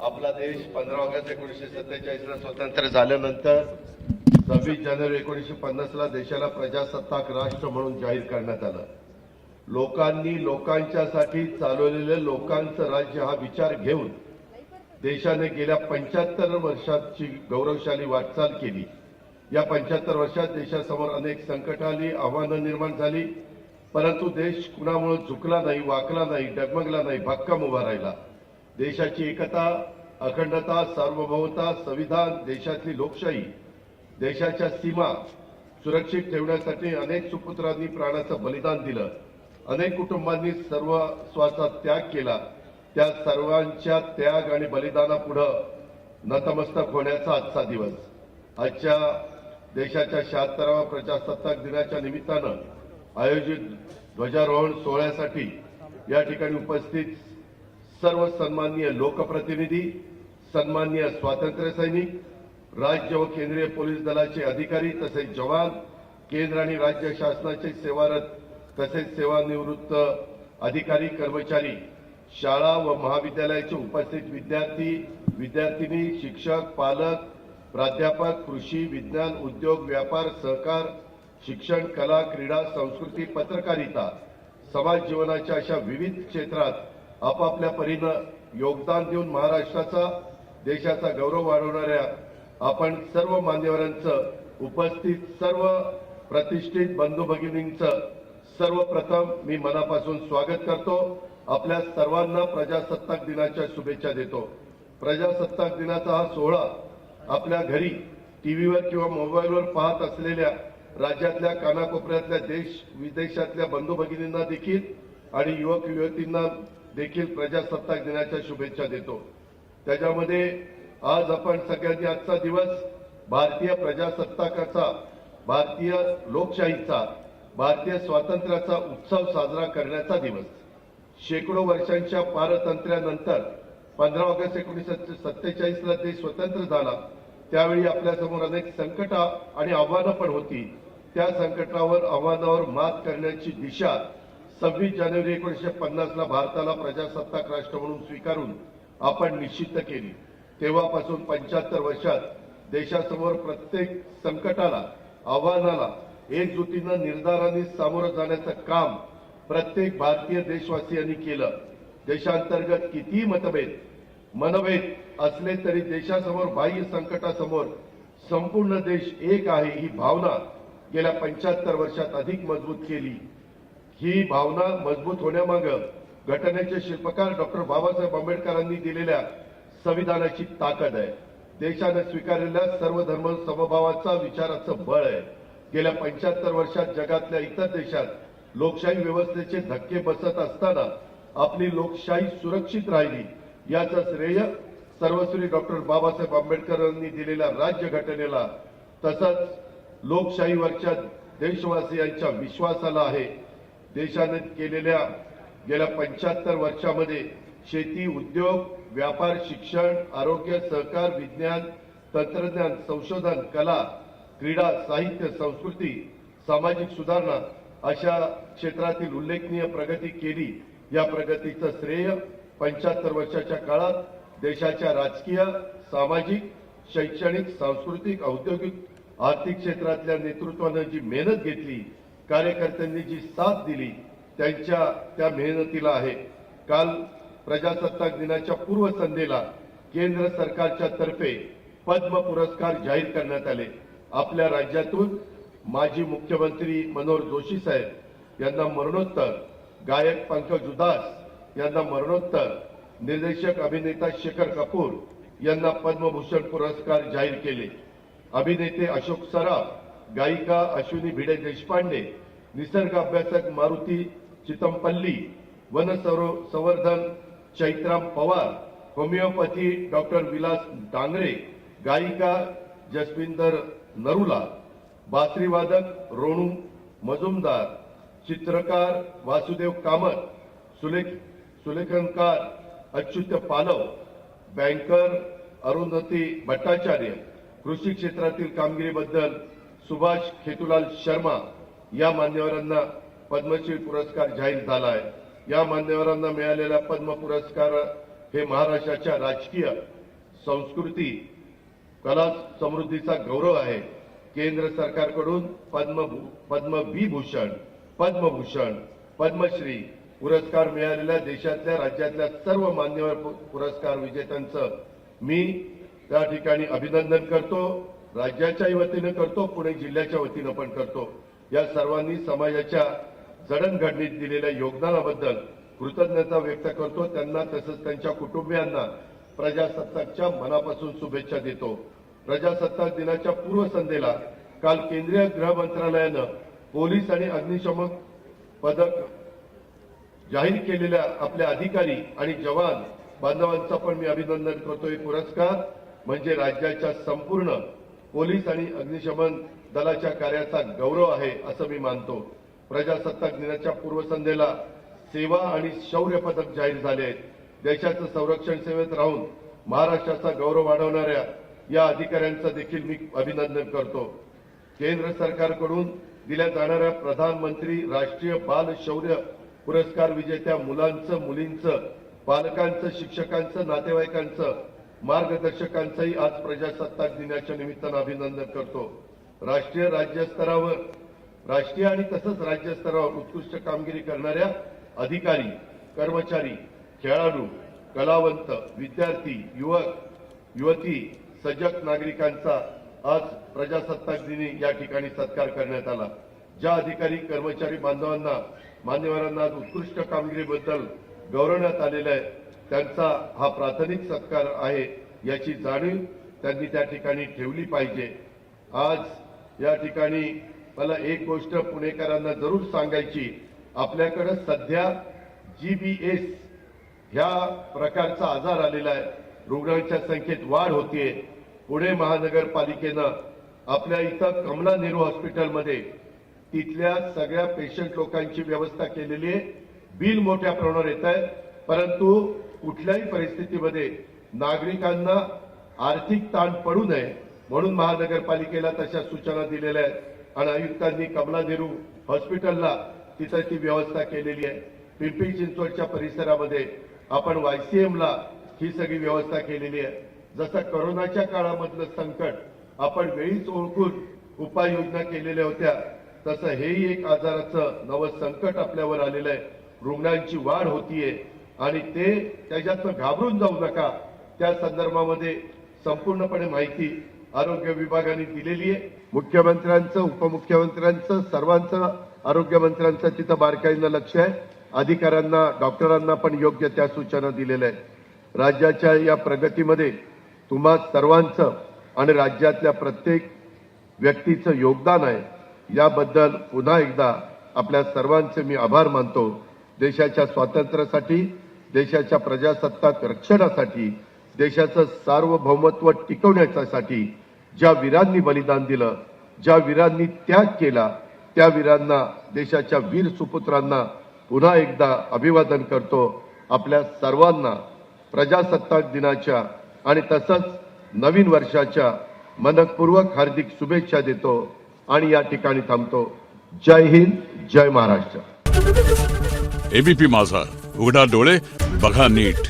आपला देश 15 ऑगस्ट 1947 ला स्वतंत्र झाल्यानंतर 26 जानेवारी 1950 ला देशाला प्रजासत्ताक राष्ट्र म्हणून जाहीर करण्यात आलं। लोकांनी लोकांच्यासाठी चालवलेले लोकांचं राज्य हा विचार घेऊन देशाने गेल्या 75 वर्षांची गौरवशाली वाटचाल केली। या 75 वर्षात देशासमोर अनेक संकट आली, आव्हानं निर्माण झाली, परंतु देश कुणामुळे झुकला नाही, वाकला नाही, डगमगला नाही, भक्कम उभा राहिला। देशाची एकता, अखंडता, सार्वभौमता, संविधान, देशातली लोकशाही, देशाच्या सीमा सुरक्षित ठेवण्यासाठी अनेक सुपुत्रांनी प्राणाचं बलिदान दिलं। अनेक कुटुंबांनी सर्वस्वाचा त्याग केला। त्या सर्वांच्या त्याग आणि बलिदानापुढे नतमस्तक होण्याचा आजचा दिवस। आजच्या देशाच्या 76व्या प्रजासत्ताक दिनाच्या निमित्तानं आयोजित ध्वजारोहण सोहळ्यासाठी या ठिकाणी उपस्थित सर्व सन्माननीय लोकप्रतिनिधी, सन्माननीय स्वातंत्र्य सैनिक, राज्य व केंद्रीय पोलीस दलाचे अधिकारी तसेच जवान, केंद्र आणि राज्य शासनाचे सेवारत तसेच सेवानिवृत्त अधिकारी, कर्मचारी, शाळा व महाविद्यालयाचे उपस्थित विद्यार्थी, विद्यार्थिनी, शिक्षक, पालक, प्राध्यापक, कृषी, विज्ञान, उद्योग, व्यापार, सहकार, शिक्षण, कला, क्रीडा, संस्कृती, पत्रकारिता, समाज जीवनाच्या अशा विविध क्षेत्रात आपापल्या परीनं योगदान देऊन महाराष्ट्राचा, देशाचा गौरव वाढवणाऱ्या आपण सर्व मान्यवरांचं, उपस्थित सर्व प्रतिष्ठित बंधू भगिनींचं सर्वप्रथम मी मनापासून स्वागत करतो। आपल्या सर्वांना प्रजासत्ताक दिनाच्या शुभेच्छा देतो। प्रजासत्ताक दिनाचा हा सोहळा आपल्या घरी, टीव्हीवर किंवा मोबाईलवर पाहत असलेल्या राज्यातल्या कानाकोपऱ्यातल्या देश विदेशातल्या बंधू भगिनींना देखील आणि युवक युवतींना देखील प्रजासत्ताक दिनाच्या शुभेच्छा देतो। त्याच्यामध्ये आज आपण सगळ्यांनी आजचा दिवस भारतीय प्रजासत्ताकाचा, भारतीय लोकशाहीचा, भारतीय स्वातंत्र्याचा उत्सव साजरा करण्याचा दिवस। शेकडो वर्षांच्या पारतंत्र्यानंतर 15 ऑगस्ट 1947 ला देश स्वतंत्र झाला। त्यावेळी आपल्यासमोर अनेक संकट आणि आव्हानं पण होती। त्या संकटावर, आव्हानावर मात करण्याची दिशा 26 जानेवारी 1950 ला भारताला प्रजासत्ताक राष्ट्र म्हणून स्वीकारून आपण निश्चित केली। तेव्हापासून 75 वर्षात देशासमोर प्रत्येक संकटाला, आव्हानाला एकजुटीनं निर्धाराने सामोरं जाण्याचं काम प्रत्येक भारतीय देशवासियांनी केलं। देशांतर्गत कितीही मनभेद असले तरी देशासमोर, बाह्य संकटासमोर संपूर्ण देश एक आहे ही भावना गेल्या 75 वर्षात अधिक मजबूत केली। ही भावना मजबूत होण्यामागे घटनेचे शिल्पकार डॉक्टर बाबासाहेब आंबेडकरांनी दिलेल्या संविधानाची ताकद आहे। देशाने स्वीकारलेल्या सर्व धर्म समभावाचा विचाराचं बळ आहे। गेल्या 75 वर्षात जगातल्या इतर देशात लोकशाही व्यवस्थेचे धक्के बसत असताना आपली लोकशाही सुरक्षित राहिली। याचं श्रेय सर्वश्री डॉक्टर बाबासाहेब आंबेडकरांनी दिलेल्या राज्यघटनेला तसंच लोकशाहीवरच्या देशवासियांच्या विश्वासाला आहे। देशाने केलेल्या गेल्या 75 वर्षामध्ये शेती, उद्योग, व्यापार, शिक्षण, आरोग्य, सहकार, विज्ञान, तंत्रज्ञान, संशोधन, कला, क्रीडा, साहित्य, संस्कृती, सामाजिक सुधारणा अशा क्षेत्रातील उल्लेखनीय प्रगती केली। या प्रगतीचं श्रेय 75 वर्षाच्या काळात देशाच्या राजकीय, सामाजिक, शैक्षणिक, सांस्कृतिक, औद्योगिक, आर्थिक क्षेत्रातल्या नेतृत्वाने जी मेहनत घेतली, कार्यकर्त्यांनी जी साथ दिली, त्यांच्या त्या मेहनतीला आहे। काल प्रजासत्ताक दिनाच्या पूर्वसंध्येला केंद्र सरकारच्या तर्फे पद्म पुरस्कार जाहीर करण्यात आले। आपल्या राज्यातून माजी मुख्यमंत्री मनोहर जोशी साहेब यांना मरणोत्तर, गायक पंकज उधास यांना मरणोत्तर, निर्देशक अभिनेता शेखर कपूर यांना पद्मभूषण पुरस्कार जाहीर केले। अभिनेते अशोक सराफ, गायिका अश्विनी भिडे देशपांडे, निसर्ग अभ्यासक मारुती चितमपल्ली, वन संवर्धन चैत्राम पवार, होमिओपॅथी डॉक्टर विलास डांगरे, गायिका जसविंदर नरुला, बासरीवादक रोणू मजुमदार, चित्रकार वासुदेव कामत, सुलेखनकार अच्युत पालव, बँकर अरुंधती भट्टाचार्य, कृषी क्षेत्रातील कामगिरीबद्दल सुभाष खेतुलाल शर्मा या मान्यवरांना पद्मश्री पुरस्कार जाहीर झाला आहे। या मान्यवरांना मिळालेल्या पद्म पुरस्कार हे महाराष्ट्राच्या राजकीय संस्कृती कला समृद्धीचा गौरव आहे. केंद्र सरकारकडून पद्मविभूषण, पद्मभूषण, पद्मश्री पुरस्कार मिळालेल्या देशातल्या राज्यातल्या सर्व मान्यवर पुरस्कार विजेत्यांचं मी त्या ठिकाणी अभिनंदन करतो. राज्याच्याही वतीनं करतो, पुणे जिल्ह्याच्या वतीनं पण करतो. या सर्वांनी समाजाच्या जडणघडणीत दिलेल्या योगदानाबद्दल कृतज्ञता व्यक्त करतो. त्यांना तसंच त्यांच्या कुटुंबियांना प्रजासत्ताकच्या मनापासून शुभेच्छा देतो. प्रजासत्ताक दिनाच्या पूर्वसंध्येला काल केंद्रीय गृह मंत्रालयानं पोलीस आणि अग्निशमन पदक जाहीर केलेल्या आपल्या अधिकारी आणि जवान बांधवांचं पण मी अभिनंदन करतो. हे पुरस्कार म्हणजे राज्याच्या संपूर्ण पोलीस आणि अग्निशमन दलाच्या कार्याचा गौरव आहे असं मी मानतो. प्रजासत्ताक दिनाच्या पूर्वसंध्येला सेवा आणि शौर्य पदक जाहीर झाले आहेत. देशाचं संरक्षण सेवेत राहून महाराष्ट्राचा गौरव वाढवणाऱ्या या अधिकाऱ्यांचं देखील मी अभिनंदन करतो. केंद्र सरकारकडून दिल्या जाणाऱ्या प्रधानमंत्री राष्ट्रीय बाल शौर्य पुरस्कार विजेत्या मुलांचं, मुलींचं, पालकांचं, शिक्षकांचं, नातेवाईकांचं, मार्गदर्शकांचंही आज प्रजासत्ताक दिनाच्या निमित्तानं अभिनंदन करतो. राष्ट्रीय आणि तसंच राज्य स्तरावर उत्कृष्ट कामगिरी करणाऱ्या अधिकारी, कर्मचारी, खेळाडू, कलावंत, विद्यार्थी, युवक, युवती, सजग नागरिकांचा आज प्रजासत्ताक दिनी या ठिकाणी सत्कार करण्यात आला. ज्या अधिकारी, कर्मचारी बांधवांना, मान्यवरांना आज उत्कृष्ट कामगिरीबद्दल गौरवण्यात आलेला आहे, त्यांचा हा प्राथमिक सत्कार आहे याची जाणीव त्यांनी त्या ठिकाणी ठेवली पाहिजे. आज या ठिकाणी मला एक गोष्ट पुणेकरांना जरूर सांगायची, आपल्याकडे सध्या GBS ह्या प्रकारचा आजार आलेला आहे. रुग्णांच्या संख्येत वाढ होतीये. पुणे महानगरपालिकेनं आपल्या इथं कमला नेहरू हॉस्पिटलमध्ये तिथल्या सगळ्या पेशंट लोकांची व्यवस्था केलेली आहे. बिल मोठ्या प्रमाणावर येत आहे, परंतु कुठल्याही परिस्थितीमध्ये नागरिकांना आर्थिक ताण पडू नये म्हणून महानगरपालिकेला तशा सूचना दिलेल्या आहेत आणि आयुक्तांनी कमला नेहरू हॉस्पिटलला तिथं ती व्यवस्था केलेली आहे. पिंपरी चिंचवडच्या परिसरामध्ये आपण YCMला ही सगळी व्यवस्था केलेली आहे. जसं कोरोनाच्या काळामधलं संकट आपण वेळीच ओळखून उपाययोजना केलेल्या होत्या, तसं हेही एक आजाराचं नवं संकट आपल्यावर आलेलं आहे. रुग्णांची वाढ होतीये आणि त्याच्यातनं घाबरून जाऊ नका. त्या संदर्भामध्ये संपूर्णपणे माहिती आरोग्य विभागाने दिलेली आहे. मुख्यमंत्र्यांचं, उपमुख्यमंत्र्यांचं, सर्वांचं, आरोग्य मंत्र्यांचं तिथं बारकाईनं लक्ष आहे. अधिकाऱ्यांना, डॉक्टरांना पण योग्य त्या सूचना दिलेल्या आहेत. राज्याच्या या प्रगतीमध्ये तुम्हा सर्वांचं आणि राज्यातल्या प्रत्येक व्यक्तीचं योगदान आहे. याबद्दल पुन्हा एकदा आपल्या सर्वांचे मी आभार मानतो. देशाच्या स्वातंत्र्यासाठी, देशाच्या प्रजासत्ताक रक्षणासाठी, देशाचं सार्वभौमत्व टिकवण्यासाठी ज्या वीरांनी बलिदान दिलं, ज्या वीरांनी त्याग केला, त्या वीरांना, देशाच्या वीर सुपुत्रांना पुन्हा एकदा अभिवादन करतो. आपल्या सर्वांना प्रजासत्ताक दिनाच्या आणि तसंच नवीन वर्षाच्या मनपूर्वक हार्दिक शुभेच्छा देतो आणि या ठिकाणी थांबतो. जय हिंद, जय महाराष्ट्र. ABP माझा, उघडा डोळे बघा नीट.